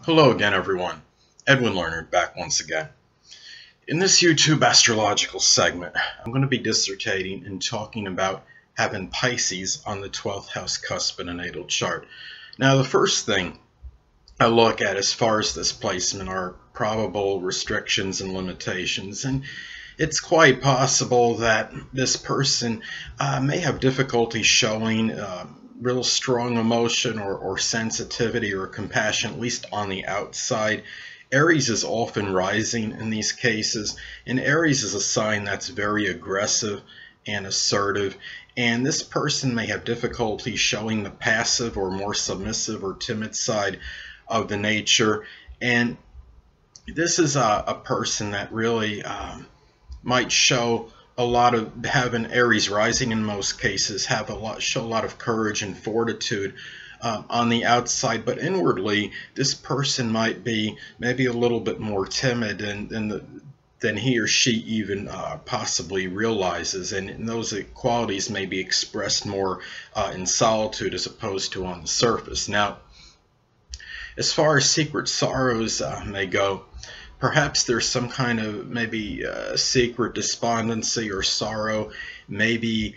Hello again, everyone. Edwin Learnard back once again. In this YouTube astrological segment, I'm going to be dissertating and talking about having Pisces on the 12th house cusp in a natal chart. Now, the first thing I look at as far as this placement are probable restrictions and limitations, and it's quite possible that this person may have difficulty showing real strong emotion or sensitivity or compassion, at least on the outside. Aries is often rising in these cases, and Aries is a sign that's very aggressive and assertive, and this person may have difficulty showing the passive or more submissive or timid side of the nature. And this is a person that really might show a lot of, having Aries rising in most cases, show a lot of courage and fortitude on the outside, but inwardly this person might be maybe a little bit more timid than he or she even possibly realizes, and those qualities may be expressed more in solitude as opposed to on the surface. Now, as far as secret sorrows may go, perhaps there's some kind of maybe secret despondency or sorrow, maybe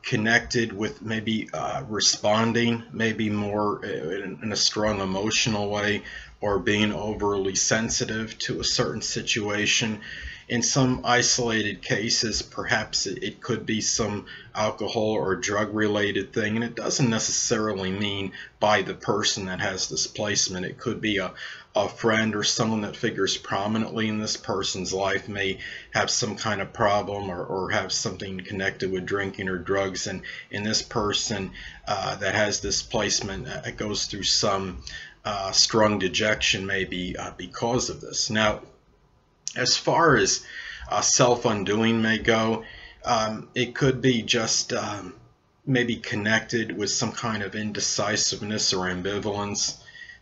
connected with maybe responding maybe more in a strong emotional way, or being overly sensitive to a certain situation. In some isolated cases, perhaps it could be some alcohol or drug related thing, and it doesn't necessarily mean by the person that has this placement. It could be a friend or someone that figures prominently in this person's life may have some kind of problem or have something connected with drinking or drugs, and in this person that has this placement it goes through some strong dejection maybe because of this. Now, as far as self-undoing may go, it could be just maybe connected with some kind of indecisiveness or ambivalence.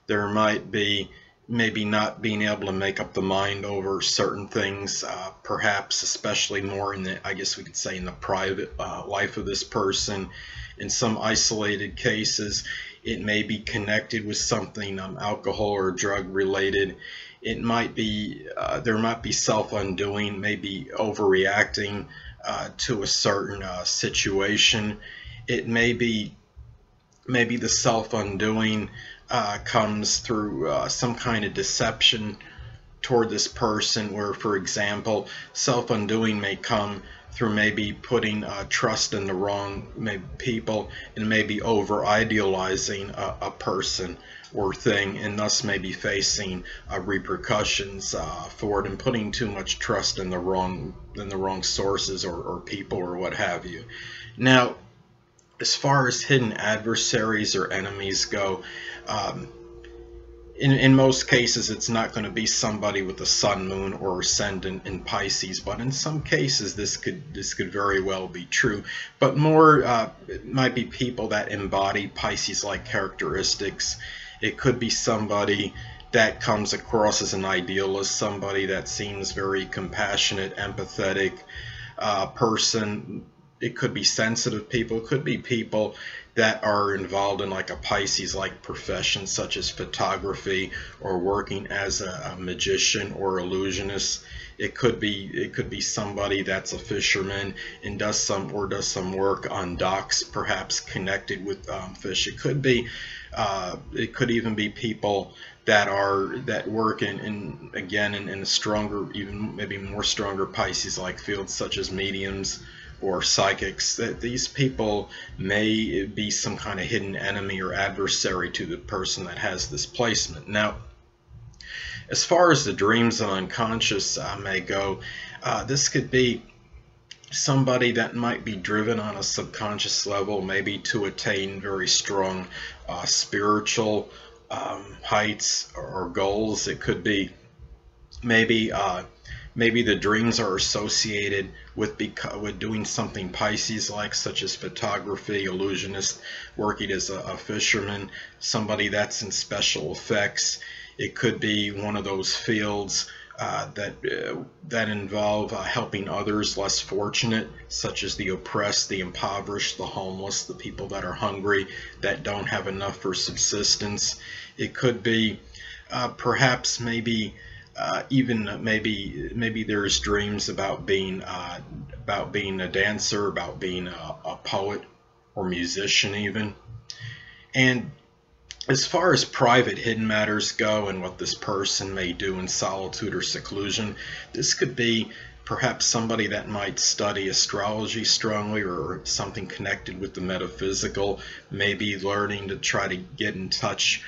There might be maybe not being able to make up the mind over certain things, perhaps especially more in the, I guess we could say, in the private life of this person. In some isolated cases, it may be connected with something alcohol or drug related. It might be, there might be self-undoing, maybe overreacting to a certain situation. It may be, maybe the self-undoing comes through some kind of deception toward this person, where, for example, self-undoing may come through maybe putting trust in the wrong people, and maybe over-idealizing a person or thing, and thus maybe facing repercussions for it, and putting too much trust in the wrong sources or people or what have you. Now, as far as hidden adversaries or enemies go, in most cases it's not going to be somebody with the sun, moon, or ascendant in Pisces, but in some cases this could very well be true. But more it might be people that embody Pisces-like characteristics. It could be somebody that comes across as an idealist, somebody that seems very compassionate, empathetic person. It could be sensitive people. It could be people that are involved in like a Pisces-like profession, such as photography or working as a magician or illusionist. It could be somebody that's a fisherman and does some work on docks, perhaps connected with fish. It could even be people that work in a stronger, even maybe more stronger Pisces-like fields, such as mediums or psychics. That these people may be some kind of hidden enemy or adversary to the person that has this placement. Now, as far as the dreams and unconscious may go, this could be somebody that might be driven on a subconscious level, maybe to attain very strong spiritual heights or goals. It could be maybe the dreams are associated with doing something Pisces-like, such as photography, illusionist, working as a fisherman, somebody that's in special effects. It could be one of those fields that involve helping others less fortunate, such as the oppressed, the impoverished, the homeless, the people that are hungry, that don't have enough for subsistence. It could be Perhaps maybe even maybe there's dreams about being a dancer, about being a poet or musician even. And as far as private hidden matters go and what this person may do in solitude or seclusion, this could be perhaps somebody that might study astrology strongly or something connected with the metaphysical, maybe learning to try to get in touch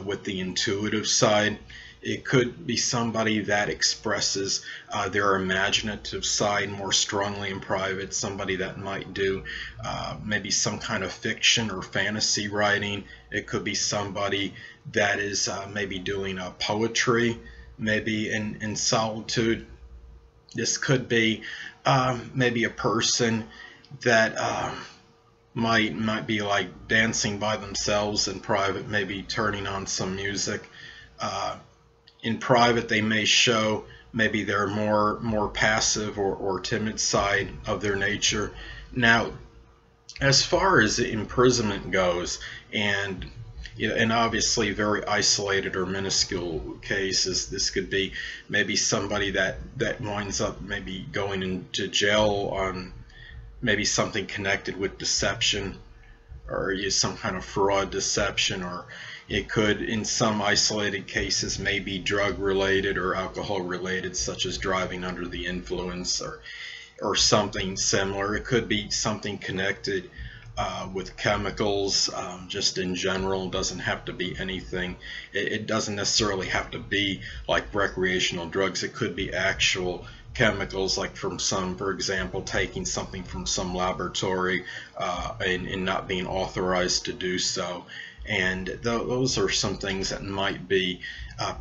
with the intuitive side. It could be somebody that expresses their imaginative side more strongly in private, somebody that might do maybe some kind of fiction or fantasy writing. It could be somebody that is maybe doing poetry, maybe in solitude. This could be maybe a person that might be like dancing by themselves in private, maybe turning on some music. In private, they may show maybe their more passive or timid side of their nature. Now, as far as imprisonment goes, and obviously very isolated or minuscule cases, this could be maybe somebody that winds up maybe going into jail on maybe something connected with deception, or some kind of fraud deception, or it could, in some isolated cases, maybe drug related or alcohol related, such as driving under the influence or something similar. It could be something connected with chemicals, just in general. It doesn't have to be anything. It doesn't necessarily have to be like recreational drugs. It could be actual chemicals, like for example, taking something from some laboratory and not being authorized to do so. And those are some things that might be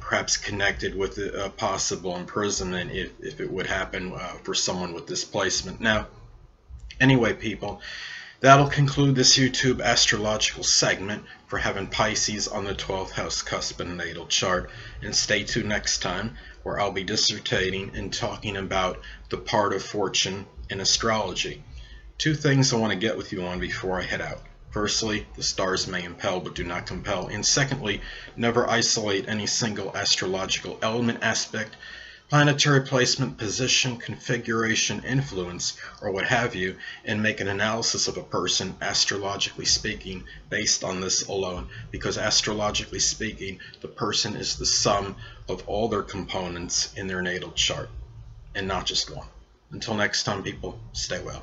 perhaps connected with a possible imprisonment if it would happen for someone with displacement. Now, anyway, people, that'll conclude this YouTube astrological segment for having Pisces on the 12th house cusp in the natal chart. And stay tuned next time, where I'll be dissertating and talking about the part of fortune in astrology. Two things I want to get with you on before I head out. Firstly, the stars may impel but do not compel. And secondly, never isolate any single astrological element, aspect, planetary placement, position, configuration, influence, or what have you, and make an analysis of a person, astrologically speaking, based on this alone. Because astrologically speaking, the person is the sum of all their components in their natal chart, and not just one. Until next time, people, stay well.